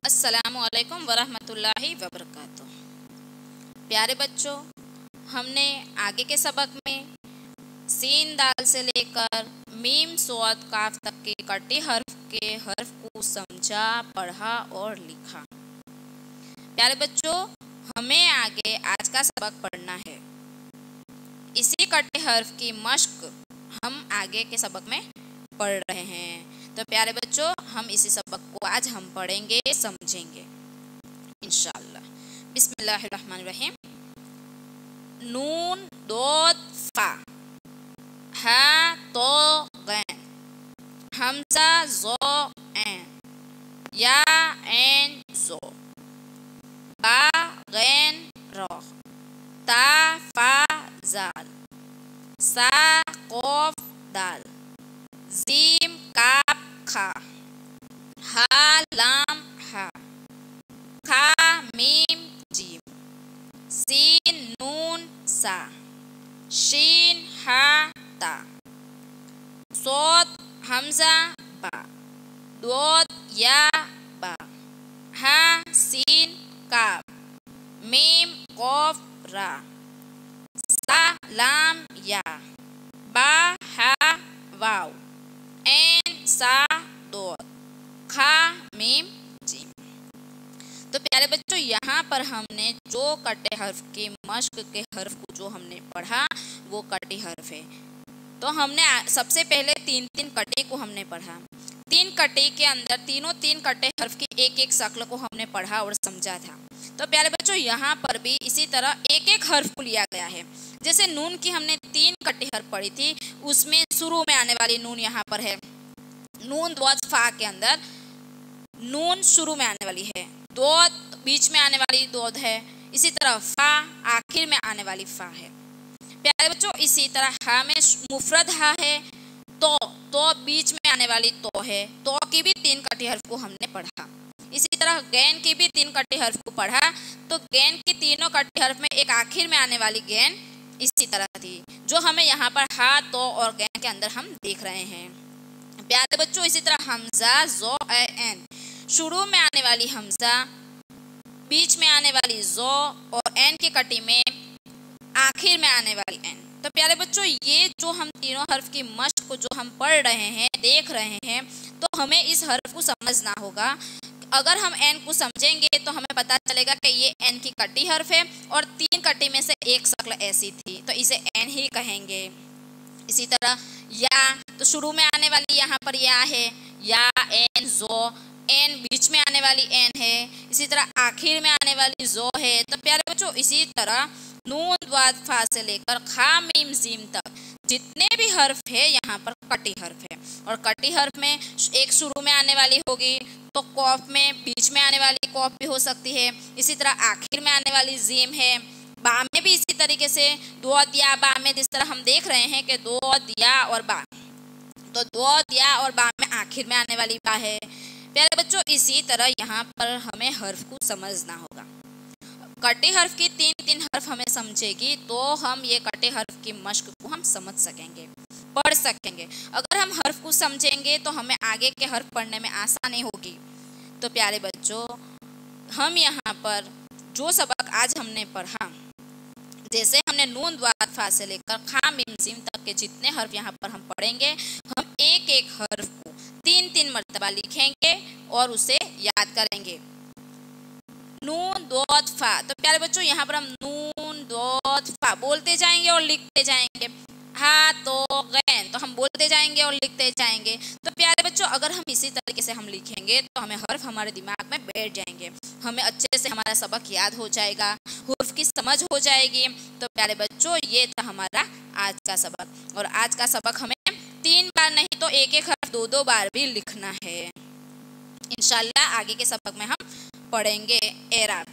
अस्सलामुअलैकुम वरहमतुल्लाहि वबरकातुह। प्यारे बच्चों, हमने आगे के सबक में सीन दाल से लेकर मीम स्वाद काफ तक के कटे हर्फ के हर्फ को समझा, पढ़ा और लिखा। प्यारे बच्चों, हमें आगे आज का सबक पढ़ना है। इसी कटे हर्फ की मश्क हम आगे के सबक में पढ़ रहे हैं। तो प्यारे बच्चों, हम इसी सबक को आज हम पढ़ेंगे, समझेंगे इंशाअल्लाह। बिस्मिल्लाहिर्रहमानिर्रहीम। नून दोद फा, हा तो गैन, हमजा जो ऐन, या ऐन जो, बा गैन रो, ता फा जाल, सा कोफ दाल, जीम काफ खा, हा लाम हा, खा मीम जीम, सीन नून सा, शीन हा ता, सोद हमजा बा, दोद या बा, हा सीन काफ, मीम कोफ रा, सा लाम या, बा हा वाव, ऐन सा दोद, खा मीम जीम। तो प्यारे बच्चों, यहाँ पर हमने जो कटे हर्फ के मश्क के हर्फ को जो हमने पढ़ा वो कटे हर्फ है। तो हमने सबसे पहले तीन कटे को हमने पढ़ा। तीन कटे के अंदर तीन कटे हर्फ की एक एक शक्ल को हमने पढ़ा और समझा था। तो प्यारे बच्चों, यहाँ पर भी इसी तरह एक एक हर्फ को लिया गया है। जैसे नून की हमने तीन कटे हर्फ पढ़ी थी, उसमें शुरू में आने वाली नून यहाँ पर है। नून दोद फा के अंदर नून शुरू में आने वाली है, दोद बीच में आने वाली दोद है, इसी तरह फा आखिर में आने वाली फा है। प्यारे बच्चों, इसी तरह हा में मुफरद हा है, तो बीच में आने वाली तो है, तो की भी तीन कटे हर्फ को हमने पढ़ा। इसी तरह गैन की भी तीन कटे हर्फ को पढ़ा। तो गैन की तीनों कटे हर्फ में एक आखिर में आने वाली गैन इसी तरह थी, जो हमें यहाँ पर हा तो और गैन के अंदर हम देख रहे हैं। प्यारे बच्चों, इसी तरह हमजा जो ऐन, शुरू में आने वाली हमजा, बीच में आने वाली जो और एन की कटी में आखिर में आने वाली एन। तो प्यारे बच्चों, ये जो हम तीनों हर्फ की मश्क को जो हम पढ़ रहे हैं, देख रहे हैं, तो हमें इस हर्फ को समझना होगा। अगर हम एन को समझेंगे तो हमें पता चलेगा कि ये एन की कटी हर्फ है और तीन कटी में से एक शक्ल ऐसी थी, तो इसे एन ही कहेंगे। इसी तरह या, तो शुरू में आने वाली यहाँ पर या है, या एन जो, एन बीच में आने वाली एन है, इसी तरह आखिर में आने वाली जो है। तो प्यारे बच्चों, इसी तरह नून द्वाद फा से लेकर खा मीम जीम तक जितने भी हर्फ है यहाँ पर कटी हर्फ है। और कटी हर्फ में एक शुरू में आने वाली होगी, तो कौफ में बीच में आने वाली कौफ भी हो सकती है, इसी तरह आखिर में आने वाली जीम है। बा में भी इसी तरीके से दोद या बा में जिस तरह हम देख रहे हैं कि दोद या और बा, तो दोद या और बा में आखिर में आने वाली बा है। प्यारे बच्चों, इसी तरह यहाँ पर हमें हर्फ को समझना होगा। कटे हर्फ की तीन हर्फ हमें समझेगी तो हम ये कटे हर्फ की मश्क को हम समझ सकेंगे, पढ़ सकेंगे। अगर हम हर्फ को समझेंगे तो हमें आगे के हर्फ पढ़ने में आसानी होगी। तो प्यारे बच्चों, हम यहाँ पर जो सबक आज हमने पढ़ा, जैसे हमने नून द्वाद फा से लेकर खा मीम जीम तक के जितने हर्फ यहाँ पर हम पढ़ेंगे, हम एक एक हर्फ को तीन मर्तबा लिखेंगे और उसे याद करेंगे। नून दोद फा, तो प्यारे बच्चों, यहाँ पर हम नून दोद फा बोलते जाएंगे और लिखते जाएंगे। हा तो गैन, तो हम बोलते जाएंगे और लिखते जाएंगे। तो प्यारे बच्चों, अगर हम इसी तरीके से हम लिखेंगे तो हमें हर्फ हमारे दिमाग में बैठ जाएंगे, हमें अच्छे से हमारा सबक याद हो जाएगा, हर्फ की समझ हो जाएगी। तो प्यारे बच्चों, ये था हमारा आज का सबक। और आज का सबक हमें 3 बार नहीं तो एक एक हर्फ 2 बार भी लिखना है। इंशाल्लाह आगे के सबक में हम पढ़ेंगे एराब।